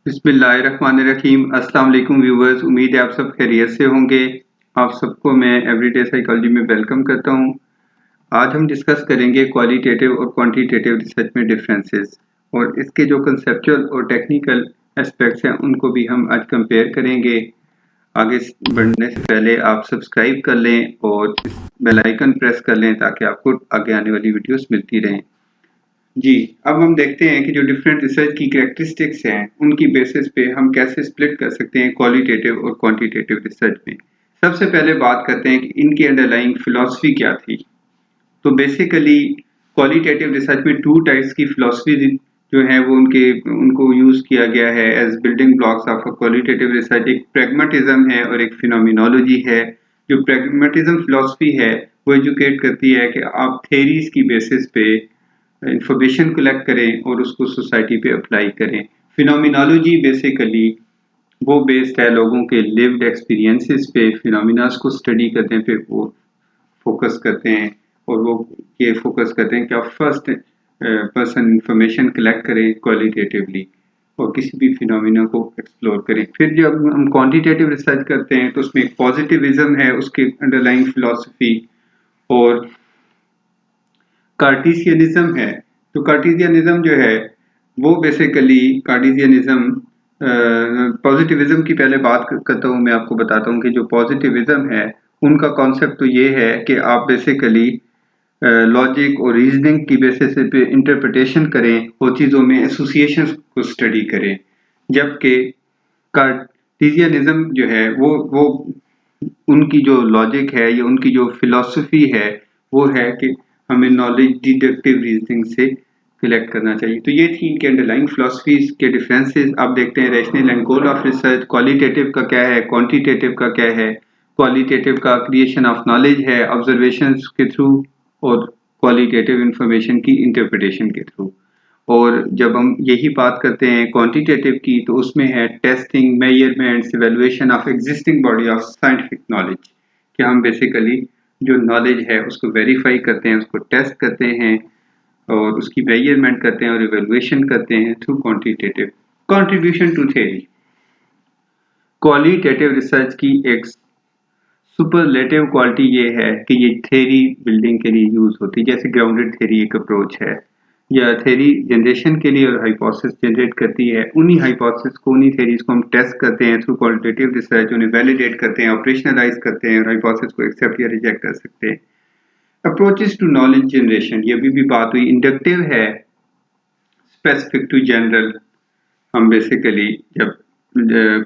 बिस्मिल्लाहिर्रहमानिर्रहीम। अस्सलाम वालेकुम व्यूवर्स, उम्मीद है आप सब खैरियत से होंगे। आप सबको मैं एवरीडे साइकोलॉजी में वेलकम करता हूं। आज हम डिस्कस करेंगे क्वालिटेटिव और क्वांटिटेटिव रिसर्च में डिफरेंसेस और इसके जो कंसेप्चुअल और टेक्निकल एस्पेक्ट्स हैं उनको भी हम आज कंपेयर करेंगे। आगे बढ़ने से पहले आप सब्सक्राइब कर लें और बेल आइकन प्रेस कर लें ताकि आपको आगे आने वाली वीडियोस मिलती रहें। जी, अब हम देखते हैं कि जो डिफरेंट रिसर्च की कैरेक्टरिस्टिक्स हैं, उनकी बेसिस पे हम कैसे स्प्लिट कर सकते हैं क्वालिटेटिव और क्वांटिटेटिव रिसर्च में। सबसे पहले बात करते हैं कि इनकी अंडरलाइंग फिलॉसफी क्या थी। तो बेसिकली क्वालिटेटिव रिसर्च में 2 टाइप्स की फिलॉसफी जो है वो उनको यूज़ किया गया है as building blocks of a qualitative research. एक प्रैग्मैटिज्म है और एक फिनोमिनोलॉजी है। जो प्रैग्मैटिज्म फिलॉसफी है, वो एजुकेट करती है कि आप थ्योरीज़ की बेसिस पे इंफॉर्मेशन कलेक्ट करें और उसको सोसाइटी पे अप्लाई करें। फिनोमिनोलॉजी बेसिकली वो बेस्ड है लोगों के लिव्ड एक्सपीरियंसेस पे, फिनोमिनास को स्टडी करने पे वो फोकस करते हैं और वो ये फोकस करते हैं कि आप फर्स्ट पर्सन इंफॉर्मेशन कलेक्ट करें क्वालिटेटिवली और किसी भी फिनोमिना को एक्सप्लोर करें। फिर जब हम क्वांटिटेटिव रिसर्च करते हैं तो उसमें एक पॉजिटिविज्म है, उसके अंडरलाइंग फिलॉसफी और कार्टेशियनिज्म है। तो कार्टेशियनिज्म जो है वो बेसिकली पॉजिटिविज्म की पहले बात करता हूँ। मैं आपको बताता हूँ कि जो पॉजिटिविज्म है उनका कॉन्सेप्ट तो ये है कि आप बेसिकली लॉजिक और रीजनिंग की बेसिस पे इंटरप्रिटेशन करें और चीज़ों में एसोसिएशंस को स्टडी करें। जबकि कार्टेशियनिज्म जो है वो उनकी जो लॉजिक है या उनकी जो फिलॉसफी है वो है कि हमें नॉलेज डिडक्टिव रीजनिंग से कलेक्ट करना चाहिए। तो ये थी इनके अंडरलाइंग फिलॉसफीज के डिफरेंसेस। आप देखते हैं rational and goal of research, qualitative का क्या है, क्वांटिटेटिव का क्या है। क्वालिटेटिव का क्रिएशन ऑफ नॉलेज है ऑब्जर्वेशंस के थ्रू और क्वालिटेटिव इंफॉर्मेशन की इंटरप्रिटेशन के थ्रू। और जब हम यही बात करते हैं क्वांटिटेटिव की तो उसमें है testing, measurements, evaluation of existing body of scientific knowledge कि हम बेसिकली जो नॉलेज है उसको वेरीफाई करते हैं, उसको टेस्ट करते हैं और उसकी मेजरमेंट करते हैं और इवैल्यूएशन करते हैं through quantitative. Contribution to theory, qualitative research की एक सुपरलेटिव क्वालिटी ये है कि ये थ्योरी बिल्डिंग के लिए यूज होती है। जैसे ग्राउंडेड थ्योरी एक अप्रोच है या थ्योरी जनरेशन के लिए और हाइपोथेसिस जनरेट करती है। उन्हीं हाइपोथेसिस को, उन्हीं थ्योरीज को हम टेस्ट करते हैं थ्रू क्वालिटेटिव रिसर्च, उन्हें वैलिडेट करते हैं, ऑपरेशनलाइज करते हैं और हाइपोथेसिस को एक्सेप्ट या रिजेक्ट कर सकते हैं। अप्रोचेस टू नॉलेज जनरेशन, ये अभी भी बात हुई। इंडक्टिव है, स्पेसिफिक टू जनरल। हम बेसिकली जब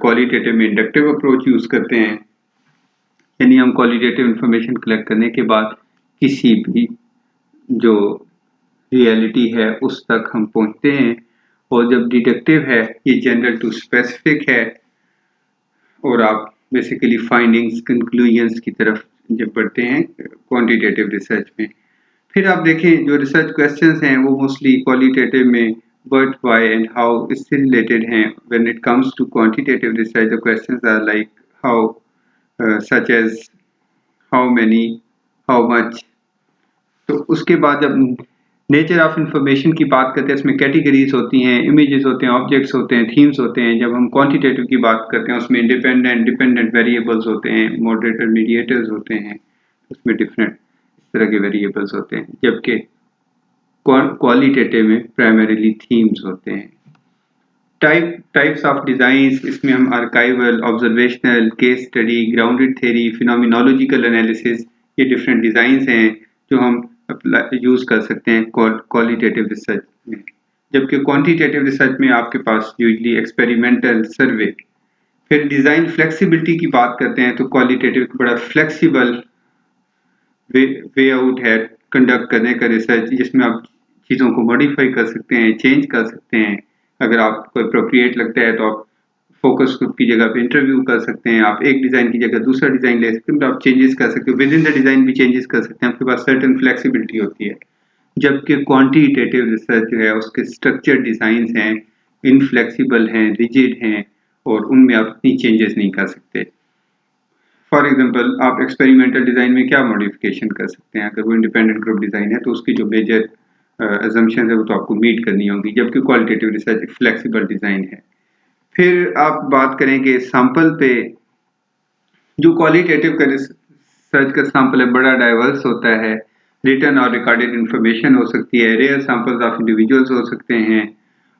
क्वालिटेटिव में इंडक्टिव अप्रोच यूज करते हैं, यानी हम क्वालिटेटिव इंफॉर्मेशन कलेक्ट करने के बाद किसी भी जो रियलिटी है उस तक हम पहुंचते हैं। और जब डिडक्टिव है, ये जनरल टू स्पेसिफिक है और आप बेसिकली फाइंडिंग्स, कंक्लूजन्स की तरफ जब बढ़ते हैं क्वांटिटेटिव रिसर्च में। फिर आप देखें जो रिसर्च क्वेश्चंस हैं वो मोस्टली क्वालिटेटिव में व्हाट, व्हाई एंड हाउ इससे रिलेटेड हैं। When it comes to quantitative research the questions are like how, such as how many, how much. तो उसके बाद जब नेचर ऑफ इंफॉर्मेशन की बात करते हैं, इसमें कैटेगरीज होती हैं, इमेजेस होते हैं, ऑब्जेक्ट्स होते हैं, थीम्स होते हैं। जब हम क्वांटिटेटिव की बात करते हैं उसमें इंडिपेंडेंट, डिपेंडेंट वेरिएबल्स होते हैं, मॉडरेटर, मीडिएटर्स होते हैं, उसमें डिफरेंट इस तरह के वेरिएबल्स होते हैं। जबकि क्वालिटेटिव में प्राइमरीली थीम्स होते हैं। टाइप्स ऑफ डिजाइंस, इसमें हम archival, observational, case study, grounded theory, phenomenological analysis, ये डिफरेंट डिजाइंस हैं जो हम यूज कर सकते हैं क्वालिटेटिव रिसर्च में। जबकि क्वांटिटेटिव रिसर्च में आपके पास यूजली एक्सपेरिमेंटल, सर्वे। फिर डिजाइन फ्लेक्सिबिलिटी की बात करते हैं तो क्वालिटेटिव बड़ा फ्लेक्सिबल वे आउट है कंडक्ट करने का रिसर्च, जिसमें आप चीज़ों को मॉडिफाई कर सकते हैं, चेंज कर सकते हैं। अगर आपको अप्रोप्रिएट लगता है तो आप फोकस ग्रुप की जगह पे इंटरव्यू कर सकते हैं, आप एक डिज़ाइन की जगह दूसरा डिज़ाइन ले सकते हैं, आप चेंजेस कर सकते हो, विद इन द डिज़ाइन भी चेंजेस कर सकते हैं। आपके पास सर्टेन फ्लेक्सिबिलिटी होती है। जबकि क्वांटिटेटिव रिसर्च जो है उसके स्ट्रक्चर्ड डिज़ाइंस हैं, इनफ्लेक्सिबल हैं, रिजिड हैं और उनमें आप इतनी चेंजेस नहीं कर सकते। फॉर एग्जांपल आप एक्सपेरिमेंटल डिज़ाइन में क्या मॉडिफिकेशन कर सकते हैं? अगर वो इंडिपेंडेंट ग्रुप डिज़ाइन है तो उसकी जो मेजर असम्पशन है वो तो आपको मीट करनी होगी। जबकि क्वालिटेटिव रिसर्च एक फ्लेक्सिबल डिज़ाइन है। फिर आप बात करेंगे सैंपल पे। जो क्वालिटेटिव का रिसर्च का सैंपल है बड़ा डाइवर्स होता है। रिटन और रिकॉर्डेड इंफॉर्मेशन हो सकती है, रेयर सैंपल्स ऑफ इंडिविजुअल्स हो सकते हैं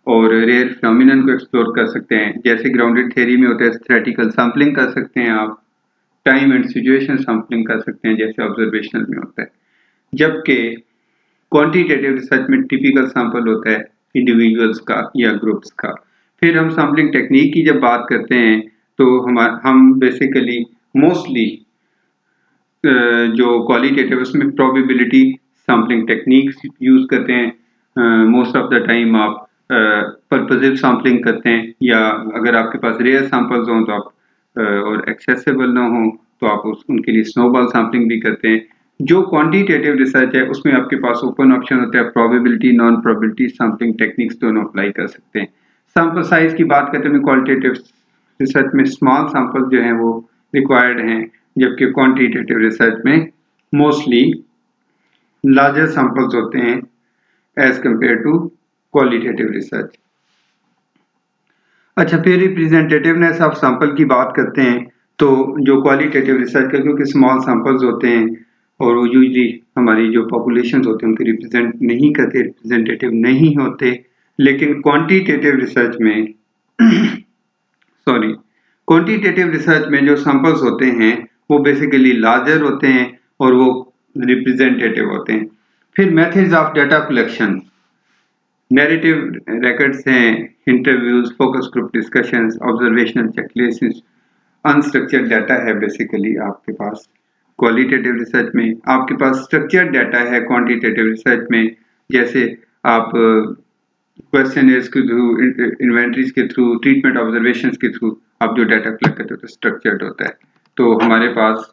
और रेयर फिनोमिनन को एक्सप्लोर कर सकते हैं। जैसे ग्राउंडेड थ्योरी में होता है थ्योरेटिकल सैंपलिंग कर सकते हैं आप, टाइम एंड सिचुएशन सैंपलिंग कर सकते हैं जैसे ऑब्जर्वेशनल में होता है। जबकि क्वांटिटेटिव रिसर्च में टिपिकल सैंपल होता है इंडिविजुअल्स का या ग्रुप्स का। फिर हम सैंपलिंग टेक्निक की जब बात करते हैं तो हम बेसिकली मोस्टली जो क्वालिटेटिव उसमें प्रोबेबिलिटी सैंपलिंग टेक्निक्स यूज करते हैं। मोस्ट ऑफ द टाइम आप पर्पसिव सैंपलिंग करते हैं, या अगर आपके पास रेयर सैंपल्स हों तो आप और एक्सेसिबल ना हो तो आप उनके लिए स्नोबॉल सैंपलिंग भी करते हैं। जो क्वांटिटेटिव रिसर्च है उसमें आपके पास ओपन ऑप्शन होता है, probability non probability sampling techniques दोनों अप्लाई कर सकते हैं। सैंपल साइज की बात करते हैं क्वालिटेटिव रिसर्च में स्मॉल सैंपल जो हैं वो रिक्वायर्ड हैं, जबकि क्वांटिटेटिव रिसर्च में मोस्टली लार्जर सैंपल्स होते हैं as compare to qualitative research. अच्छा, फिर रिप्रेजेंटेटिवनेस ऑफ सैंपल की बात करते हैं तो जो क्वालिटेटिव रिसर्च का क्योंकि स्मॉल सैंपल्स होते हैं और वो यूजली हमारी जो पॉपुलेशन होते हैं उनके रिप्रेजेंट नहीं करते, रिप्रेजेंटेटिव नहीं होते। लेकिन क्वांटिटेटिव रिसर्च में सॉरी क्वांटिटेटिव रिसर्च में जो सैंपल्स होते हैं वो बेसिकली लार्जर होते हैं और वो रिप्रेजेंटेटिव होते हैं। फिर methods of data collection, narrative records हैं, interviews, focus group discussions, observational checklist, unstructured data है बेसिकली आपके पास। क्वालिटेटिव रिसर्च में आपके पास स्ट्रक्चर्ड डाटा है, क्वांटिटेटिव रिसर्च में जैसे आप क्वेश्चनर्स के थ्रू, इन्वेंटरीज के थ्रू, ट्रीटमेंट ऑब्जर्वेशंस के थ्रू आप जो डाटा कलेक्ट करते हो तो स्ट्रक्चर्ड होता है। तो हमारे पास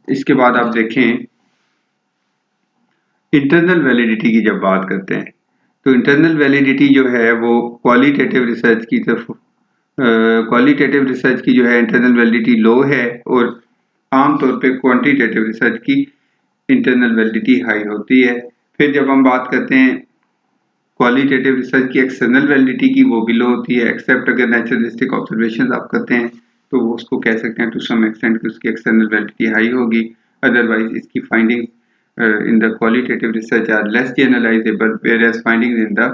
इसके बाद आप देखें इंटरनल वैलिडिटी की जब बात करते हैं तो इंटरनल वैलिडिटी जो है वो क्वालिटेटिव रिसर्च की तरफ क्वालिटेटिव रिसर्च की जो है इंटरनल वैलिडिटी लो है और आमतौर पे क्वांटिटेटिव रिसर्च की इंटरनल वैलिडिटी हाई होती है। फिर जब हम बात करते हैं क्वालिटेटिव रिसर्च की एक्सटर्नल वैलिडिटी की, वो भी लो होती है, एक्सेप्ट अगर नेचुरलिस्टिक ऑब्जर्वेशंस आप करते हैं तो वो उसको कह सकते हैं टू सम एक्सटेंट कि उसकी एक्सटर्नल वैलिडिटी हाई होगी। अदरवाइज इसकी findings in the qualitative research are less generalizable, whereas findings in the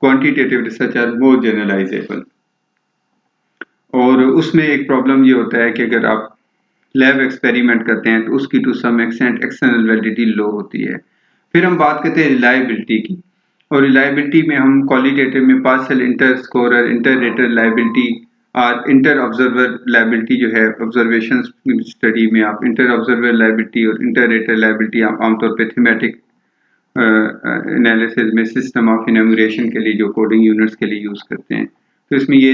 quantitative research are more generalizable। और उसमें एक प्रॉब्लम ये होता है कि अगर आप लैब एक्सपेरिमेंट करते हैं तो उसकी to some extent external validity low होती है। फिर हम बात करते हैं रिलायबिलिटी की, और रिलायबिलिटी में हम क्वालिटेटिव में partial inter scorer, inter rater reliability और इंटर ऑब्जर्वर लायबिलिटी जो है ऑब्जर्वेशन स्टडी में आप इंटर ऑब्जर्वर लायबिलिटी और इंटर रेटर लायबिलिटी आप आमतौर पे थीमेटिक एनालिसिस में सिस्टम ऑफ इनम्यूरेशन के लिए जो कोडिंग यूनिट्स के लिए यूज करते हैं तो इसमें ये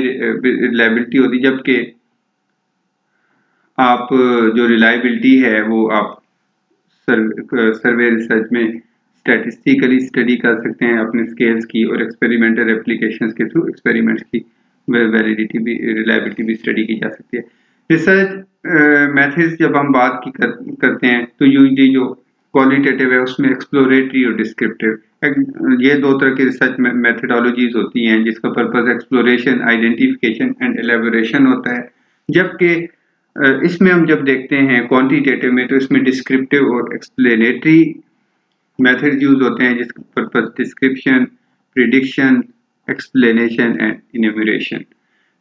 लायबिलिटी होती है। जबकि आप जो रिलायबिलिटी है वो आप सर्वे रिसर्च में स्टैटिस्टिकली स्टडी कर सकते हैं अपने स्केल्स की, और एक्सपेरिमेंटल एप्लीकेशंस के थ्रू एक्सपेरिमेंट्स की वैलिडिटी भी, रिलायबिलिटी भी स्टडी की जा सकती है। रिसर्च मेथड्स जब हम बात करते हैं तो यूजली जो क्वालिटेटिव है उसमें एक्सप्लोरेटरी और डिस्क्रिप्टिव, ये दो तरह की रिसर्च मेथडोलॉजीज होती हैं जिसका purpose exploration, identification and elaboration होता है। जबकि इसमें हम जब देखते हैं क्वांटिटेटिव में तो इसमें डिस्क्रिप्टिव और एक्सप्लेनेटरी मेथड्स यूज होते हैं जिसका purpose description, prediction, explanation and enumeration.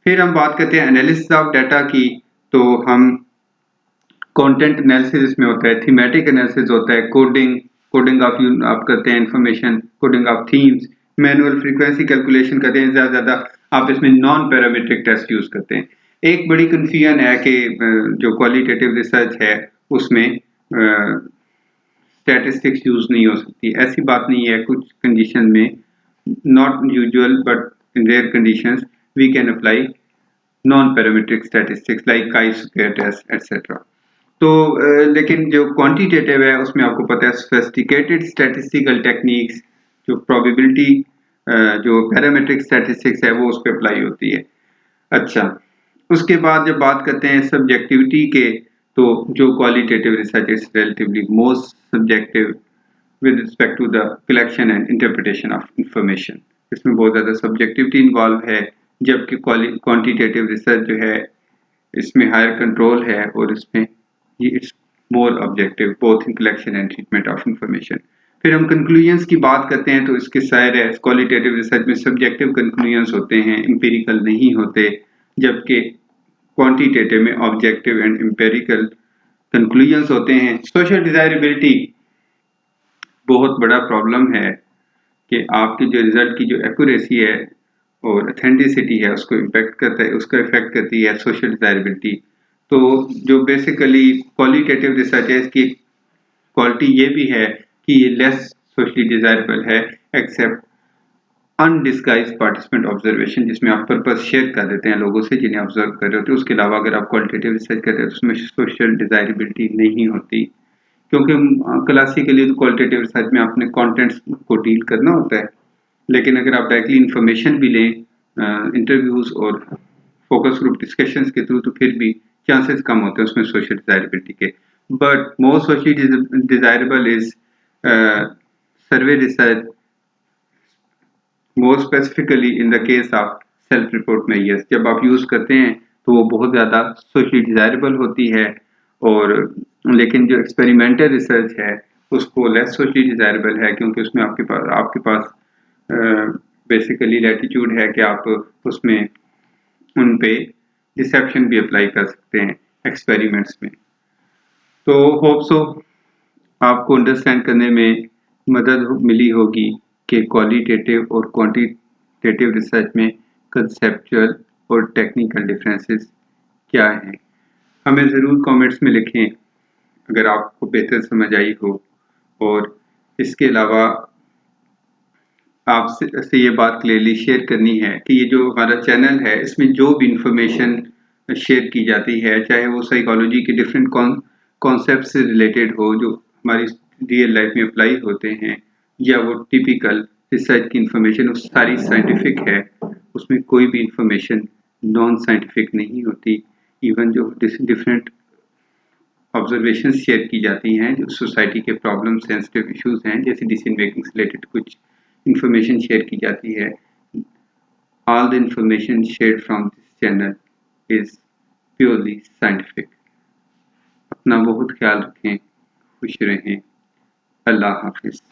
फिर हम बात करते हैं एनालिसिस ऑफ डाटा की, तो हम कंटेंट एनालिसिस में होता है, थीमेटिक एनालिसिस होता है, कोडिंग ऑफ आप करते हैं information, coding of themes, manual frequency calculation करते हैं, ज़्यादा आप इसमें नॉन पैरामीट्रिक टेस्ट यूज करते हैं। एक बड़ी कन्फ्यूजन है कि जो क्वालिटेटिव रिसर्च है उसमें स्टैटिस्टिक्स यूज नहीं हो सकती, ऐसी बात नहीं है। कुछ कंडीशन में, not usual but in rare conditions, we can apply non parametric statistics like chi square test etcetera. तो लेकिन जो क्वांटिटेटिव है उसमें आपको पता है सोफिस्टिकेटेड स्टैटिस्टिकल टेक्निक्स, जो प्रोबेबिलिटी जो पैरामीट्रिक स्टैटिस्टिक्स है वो उस पर अप्लाई होती है। अच्छा, उसके बाद जब बात करते हैं सब्जेक्टिविटी के, तो जो qualitative research is relatively most subjective with respect to the collection and interpretation of information. इसमें बहुत ज़्यादा सब्जेक्टिविटी इन्वॉल्व है, जबकि क्वांटिटेटिव रिसर्च जो है इसमें हायर कंट्रोल है और इसमें ये it's more objective both in collection and treatment of information. फिर हम कंक्लूजन्स की बात करते हैं तो इसके सारे है क्वालिटेटिव रिसर्च में सब्जेक्टिव कंक्लूजन्स होते हैं, एम्पिरिकल नहीं होते, जबकि क्वांटिटेटिव में ऑब्जेक्टिव एंड एम्पिरिकल कंक्लूजन्स होते हैं। सोशल डिजायरेबिलिटी बहुत बड़ा प्रॉब्लम है कि आपके जो रिजल्ट की जो एक्यूरेसी है और ऑथेंटिसिटी है उसको इम्पेक्ट करता है, उसको इफेक्ट करती है सोशल डिजायरेबिलिटी। तो जो बेसिकली क्वालिटेटिव रिसर्च है इसकी क्वालिटी ये भी है कि ये लेस सोशली डिजायरेबल है एक्सेप्ट अनडिस्गाइज पार्टिसिपेंट ऑब्जर्वेशन, जिसमें आप पर्पस शेयर कर देते हैं लोगों से जिन्हें ऑब्जर्व कर रहे होते हैं। उसके अलावा अगर आप क्वालिटेटिव रिसर्च करते हैं तो उसमें सोशल डिजायरेबिलिटी नहीं होती, क्योंकि क्लासिकली तो क्वालिटेटिव रिसर्च में आपने कंटेंट्स को डील करना होता है, लेकिन अगर आप डायरेक्टली इंफॉर्मेशन भी लें इंटरव्यूज और फोकस ग्रुप डिस्कशंस के थ्रू तो फिर भी चांसेस कम होते हैं उसमें सोशल डिजायरेबिलिटी के। But more socially desirable is survey research, more specifically in the case of self report measures. जब आप यूज करते हैं तो वो बहुत ज़्यादा सोशली डिजायरेबल होती है, और लेकिन जो एक्सपेरिमेंटल रिसर्च है उसको लेस सोशली डिजायरेबल है, क्योंकि उसमें आपके पास बेसिकली लैटिट्यूड है कि आप उसमें उन पे डिसेप्शन भी अप्लाई कर सकते हैं एक्सपेरिमेंट्स में। तो होप सो आपको अंडरस्टैंड करने में मदद मिली होगी कि क्वालिटेटिव और क्वांटिटेटिव रिसर्च में कंसेप्चुअल और टेक्निकल डिफरेंसेस क्या हैं। हमें ज़रूर कमेंट्स में लिखें अगर आपको बेहतर समझ आई हो, और इसके अलावा आपसे ये बात क्लियरली शेयर करनी है कि ये जो हमारा चैनल है इसमें जो भी इंफॉर्मेशन शेयर की जाती है, चाहे वो साइकोलॉजी के डिफरेंट कॉन्सेप्ट से रिलेटेड हो जो हमारी रियल लाइफ में अप्लाई होते हैं, या वो टिपिकल रिसर्च की इंफॉर्मेशन, वो सारी साइंटिफिक है। उसमें कोई भी इंफॉर्मेशन नॉन साइंटिफिक नहीं होती। इवन जो डिफरेंट ऑब्जर्वेशन शेयर की जाती हैं, जो सोसाइटी के प्रॉब्लम सेंसिटिव इश्यूज हैं, जैसे डिसीजन मेकिंग से रिलेटेड कुछ इंफॉर्मेशन शेयर की जाती है, all the information shared from this channel is purely scientific. अपना बहुत ख्याल रखें, खुश रहें, अल्लाह हाफिज।